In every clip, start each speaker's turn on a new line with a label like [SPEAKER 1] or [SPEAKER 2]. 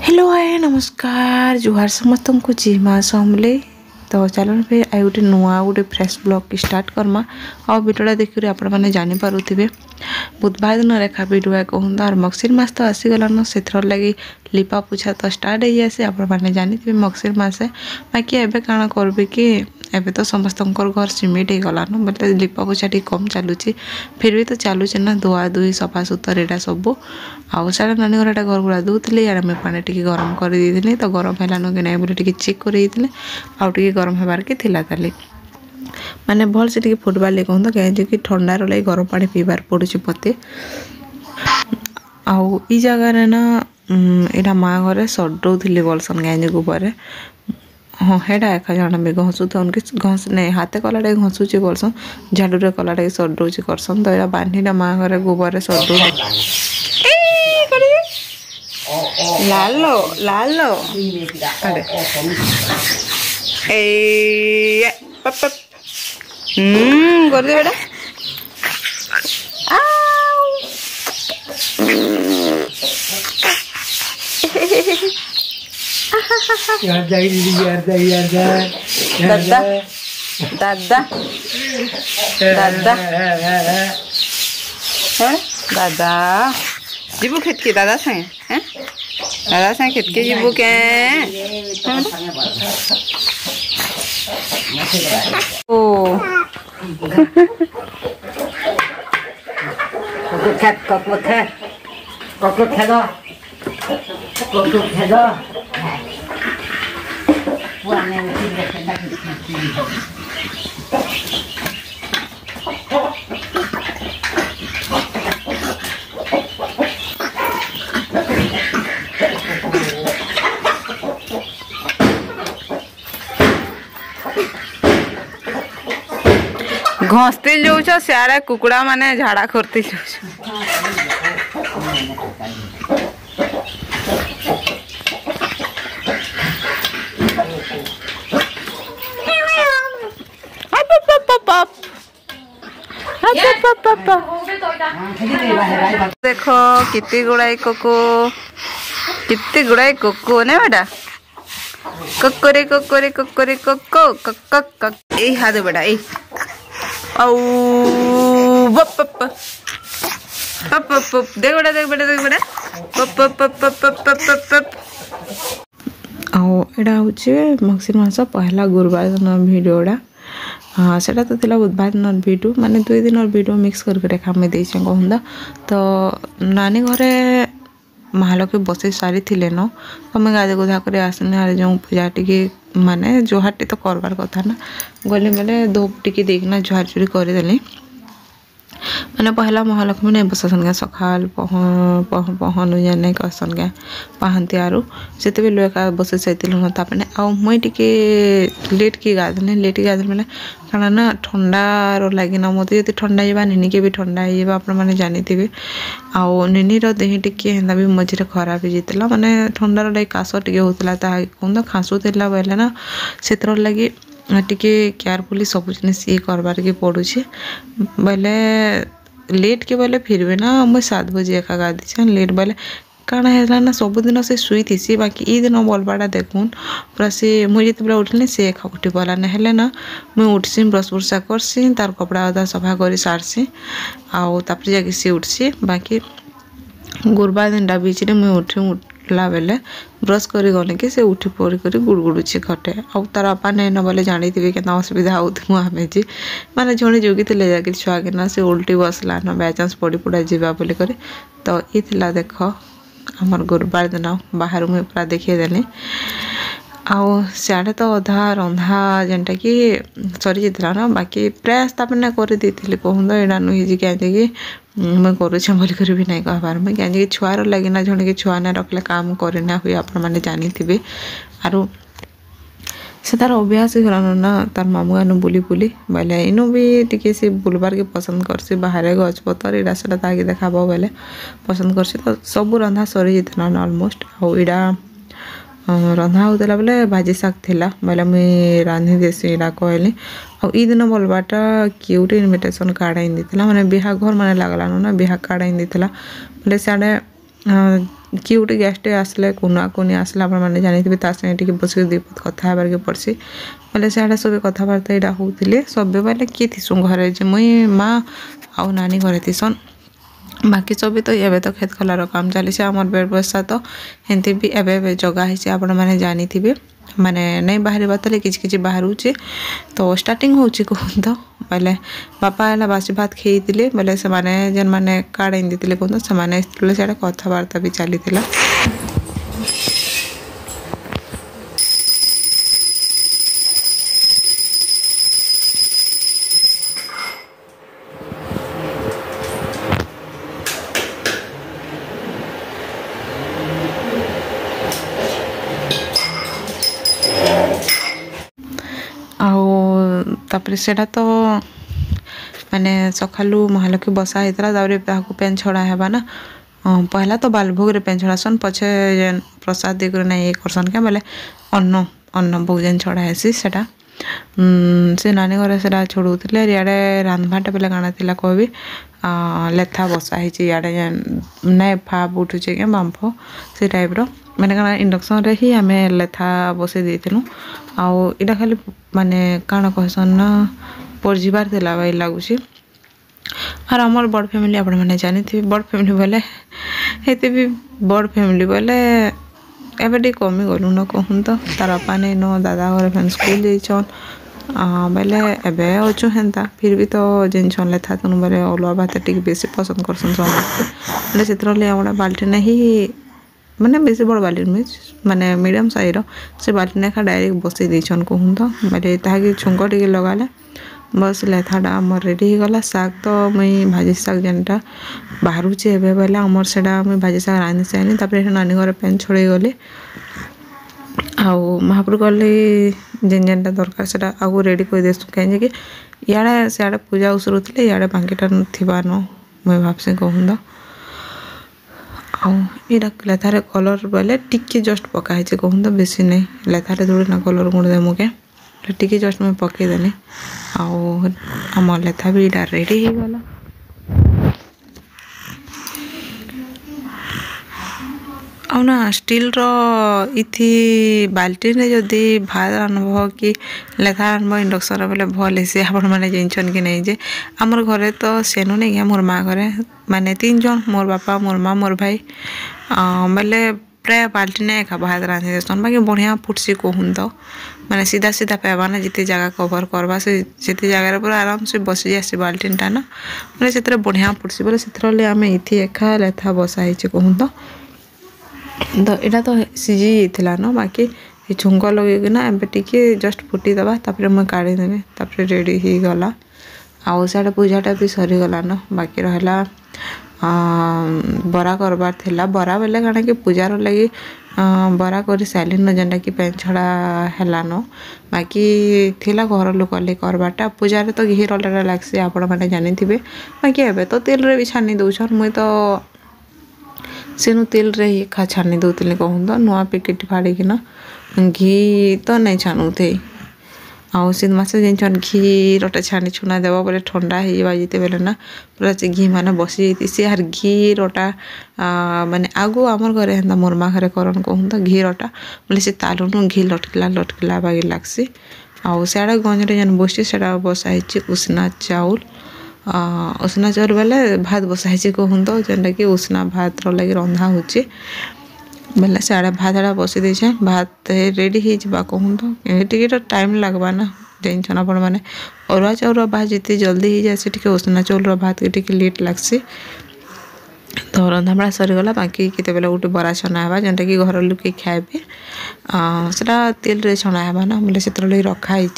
[SPEAKER 1] Hello आए नमस्कार जुहार समस्त को जी माँ समले तो चलो फिर आई गोटे नुआ गोटे फ्रेश ब्लॉग की स्टार्ट करमा और वीडियोटा देखिए आपण मैंने जानीपे बुधवार दिन रेखा वीडियो कहूँ और मगसीर मास तो आसीगलान से लगी लिपा पूछा तो स्टार्ट हो जाए आपने जानी मगसीर मासे बाकी एवं काण करी कि एबे तो समस्त घर सीमेंट हो गलान बोले लिपा पोछा टी कम चलुची फिर भी तो चलुचे ना धुआ धुई सफा सुतर यहाँ सब आउ साढ़े नानी घर घर गुड़ा दूसरी यार मैं पानी टी गरम कर दी तो गरम है कि नहीं बोले चेक कर आउ टे गरम होबार के थिला ताली माने भल से फुटबार लगे कहूँ कहीं ठंडार लगे गरम पानी पीबार पड़ुच मत आउ ई जगार ना यहाँ माँ घरे सडौली बोलसन गाँजी गोबर हाँ हेटा एका जन भी घसू तो उनके घस नहीं हाथे कलाटे घसुची बोलसन झाड़ू कलाटे सडौची करसन तो यहाँ बांधीटा माँ घरे गोबर सडौ लालो लालो ए कर दे बेटा दादा दादा दादा दादा जीबू खेत के दादा संगे दादा संगे खेत के जीबू के ओ घसते जो सियारे कुकुड़ा माने झाड़ा करते जो देखो कितनी गुड़ाई कोको ने बेटा कोकोरे कोकोरे कोकोरे कोको कक ए हाथ बेटा ए औ बप बप बप बप देख बेटा बप बप बप बप बप बप आउ एटा होचे मगसीर मास पहला गुरुवार दिन वीडियोटा हाँ सेटा तो थिला बुधवार दिन वीडियो माने 2 दिन वीडियो मिक्स करके रेखा में देछे कहूँ तो नानी घरे महालक्ष्मी बसई सारी थिले न तमें गाधे गुधा कर आसने जो पूजा टी माने जुहार टी तो करवार कथा ना गली बेले धूप टी देखना जुहार चुरी करदेली मैंने पहला महालक्ष्मी नहीं बसन क्या सकाल पहनु जाने कहसन क्या पहांती आरु से लोका बस सैतिल तापने आउ मुई टिके लेट की गाधने मैंने कारण ना ठंडार लगे ना मत जो ठंडा जावा निनी के भी ठंडा हो आप जानी आउ निनीर देह टिके हेन्दा भी मझे खराब हो जाता माने ठंडार लगे काश टे होता कहूँ खाँसुला बोले ना से लगे टिके केयरफुली सब जिनिस ये करबार के पड़ुचे बोले लेट के बोले फिर भी ना मुझे 7 बजे एका गाधी लेट बोले काण है ना सबुदिन से शुई थी बाकी ई दिन बोलबाटा देखून पूरा से मुझे जिते उठिली से एका उठी पाला ना ना मुझे उठसी ब्रश ब्रुशा करसी तार कपड़ा अदा सफा कर सारसी आउ तापर जाके सी उठसी बाकी गुरुवार दिन बीच में मुझे उठला बेले ब्रश करी गले कि से उठी पड़ी कर गुड़गुड़ुची खटे आउ तार बापा नहीं न बोले जानी थे कि असुविधा होमें जी माने जड़े जोगी जाकि छुआ कि ना से उल्टी बसला न बायचान्स पड़ी पुड़ा जावा बोली कर तो ये देख आमर गुरुवार दिन बाहर मुझे पूरा देखीदेली आउ सियाड़े तो अधा रंधा जेनटा कि सरी जाता ना बाकी प्रयास तापने कर दी कहूँ यहाँ नुही कि मुझे करुचे बोलिक भी नहीं कहबार मुझे क्या छुआर लगे ना जड़े कि छुआ ना रखले काम करना हुए आप जानी थे आरु से तार अभ्यास हो ना तार मामू गान बुली बुली बोले इनू भी टी से बुलबार के पसंद करसी बाहर गछपतर इटा से देखा बोले पसंद करसी तो सब रंधा सरी जाता ना अलमोस्ट आउ इटा रंधा होता बोले भाजी शाग थिला बोले मुई रांधि देसी इटा कहली आ ई दिन बोलबाटा किए गोटे इनविटेशन कार्ड आई माने बिहा घर माने लागलान ना बिहा कार्ड आई बोले सियाड़े कि गोटे गेस्ट आसले कुना कुनी आसले आपने जानी ता संगे बस दी कथा के पड़सी बोले सियाड़े सब कथबार्ता यहाँ होते सब बोले किए थीसु घरे मुई माँ आउ नानी घरे थीसन बाकी सब तो एवं तो खेत खलार काम चली आमर व्यवस्था तो हेंती भी एवं जगह है आपण मैंने जानी थे माने नहीं बाहर बातले कि बाहर तो स्टार्टिंग हो कहूँ बोले बापा है बासी भात खाई बोले से जेन मैंने कार्ड दी कहूँ से कथबार्ता भी चली तापर सेटा तो माने सकालू महालक्ष्मी बसा होता पेन छड़ा है ना पहला तो बालभोग रे पेन छड़ासन पछे जेन प्रसाद देकर ना ये करसन क्या बोले अन्न अन्न भोग जेन छड़ा है सेटा से नानी घर से छोड़ूले इे रांधवाटा बेले काଣା थिला कहबी लेथा बसा इे नाई फाप उठुचे क्या बांफ से टाइप माने काଣା इंडक्शन रे ही आम लेथा बसई देलु आउ इटा खाली माने काଣା कहसन ना पड़जीबार थिला भाई लगुच और आमर बड़ फैमिली आपण मैंने जानी थी बड़ फैमिली बोले हेते भी बड़ फैमिली बोले एबे टी कमी गलु न कहूँ तो तार बापा नहीं न दादा घर फैन स्कूल जाइछन बोले एबे अच्छु हेन्ता फिर भी तो जिन छन लेथा तुनु बोले अलुआ भात टी बेसी पसंद करसन समस्ते बोले से आम बाल्टी नहीं माने बेसी बड़ बाल्टी नुहे माने मीडियम साइज से बाल्टी नेखा डायरेक्ट बसई देछन कहूँ तो बोले ताकि छुंक टी लगाले बस लेथाटा आमर रेडी हो गला शाग तो मुई भाजी शाग जेनटा बाहरुचे एबे बोले आमर सेटा मुई भाजी शाग रांधि साइनी तापर नानी घर पेन छड़े गली आउ महाप्रभु गले जेन जेनटा दरकार सेटा आगु रेडी कर देसु कहीं कि इे सियाड़े पूजा उसरुले इे बांकीटा थिबा न मुई भाबसे कहूँ तो आउ लेथारे कलर बोले टिके जस्ट पकाई कहूँ तो बेसी नहीं लेथारे थोड़ी ना कलर गुण दे मुके टिके जस्ट मैं पकईदेनी आउ आम लेथा भी इटा रेडी हो गला आउ ना स्टील रो इथि बाल्टी ने जदि भात रांधब कि लेथा रांधब इंडक्शन बोले भल से आपण मैंने जानछन कि नहीं जे आमर घरे तो सेनु नहीं मोर माँ घरे माने 3 जन मोर बापा मोर माँ मोर भाई बोले प्राय बाल्टी ने एका भात रांधि देसन बाकी बढ़िया फुटसी कहूँ तो माने सीधा सीधा पाइबा ना जिते जगह कवर करवा से जगह पूरा आराम से बसी जासी बाल्टीटा ना बोले से बढ़िया फुटसी बोले से आम इथि एका लेथा बसाई कहूँ तो यहाँ तो सीझी जाइला न बाकी छुंक लगेकिना एबे टिके जस्ट फुटीदबा तापर मुझे काढ़ीदेवी तापर रेडी हो गला आउ साडे पूजाटा भी सरीगला न बाकी रहा बरा करबार थिला बरा बेले काଣା कि पूजार लगी बरा कर सारे न जेनटा कि पेन छड़ा है न बाकी थिला घर लोक करवाटा पूजार तो घी रलरा लगसी आपण मैंने जानी थे बाकी एबे तो तेल रे भी छानी दौन मुई तो सेनु तेल रे ही खा छानी दौली कहूँ तो नुआ पैकेट फाड़ीकिना घी तो नहीं छानु थे आउ शीत मासे जेन घी रोटा छानी छुना देव बोले ठंडा हो जिते बेले ना पूरा से घी माने बसी जाती यार घी रोटा माने आगु आमर घरे हेन्ता मोर माँ घरे करन कहूँ तो घी रोटा बोले से तालुनु घी लटकिला बागी लगसी आउ सियाड़े गंजरे जेन बसी से बसाई उसना चाउल उसना चाउल बेले भात बसाई कहूँ तो जेनटा कि उसना भात लगी रंधा हो बोले सियाड़े भातटा बसी देछे भात रेडी हो कहूँ तो ये टाइम लगवा ना टेंशन आपण मैंने अरुआ चाउल भात जिते जल्दी हो जाए टे उसना चाउल भात के लेट लगसी तो रंधाबड़ा सरीगला बाकी केते गोटे बरा छना है जेनटा कि घर लोक खाइबे सेटा तेल रे छना है ना बोले से रखाई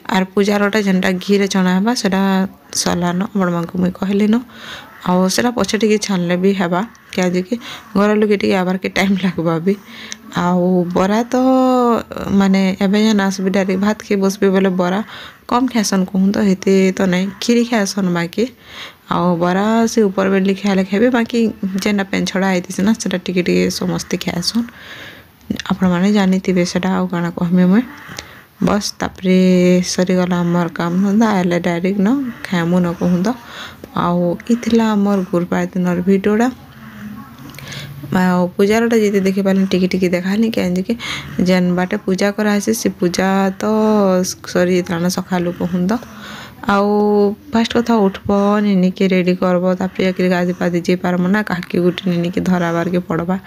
[SPEAKER 1] आर पूजारटा जेनटा घी रे छना है सेटा सरलान आपण मानक मुई कहली न आउ सेटा पछे टिके छानले भी हेबा क्या कि घर लोक टिके आबार के टाइम लगवा भी आउ बरा तो माने एबे जन आसबे डायरेक्ट भात खे बसबे बोले बरा कम खासन कहूँ तो हेते तो नहीं खीरी खासन बाकी आउ बरा से ऊपर बेली खाले खाबे बाकी जेना पेन छड़ा आईथि ना सेटा टिके टिके समस्ते खासन आपण माने जानी थिबे सेटा आउ काना कहमे मैं बस तापरे सरीगला आमर काम धंदा आइले डायरेक्ट न खामु न कहूँ तो आउ इथिला आमर गुरुवार दिन भिडियोटा पूजारटा जी देखी पारे टिकी टिकी देखानी कहीं जेन बाटे पूजा करासी से पूजा तो सरी जाना सका कहूँ तो आउ फास्ट कथा उठब निनी के रेडी करब तापर जाकि गाधी पाधी जी पारब ना कहा गोटे निनी के धराबार के पड़वा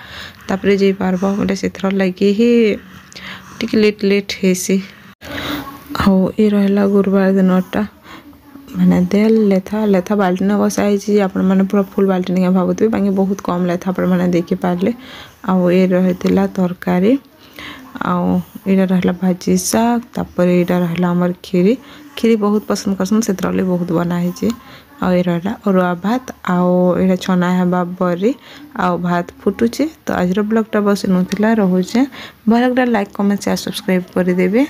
[SPEAKER 1] तापर जी पारब बोले से लगे ही टिके लेट लेट हेसी आउ ये रहा गुरुवार दिनटा मैंने देल लेथा लेथा बाल्टी बसाई आपण मैंने पूरा फुल बाल्टी नहीं भावुथे बाकी बहुत कम लेथा आपण मैंने देखी पारे आउ ये रही तरकारी आउ यहाँ रहा भाजी शाग तापर यहाँ रहा आमर खीरी खीरी बहुत पसंद करसन से बहुत बनाई आउ ये रहा अरुआ भात आउ ये छना है बरी आउ भात फुटुचे तो आज ब्लॉगटा बस नुला रोचे भल लाइक कमेंट शेयर सब्सक्राइब करदेवे।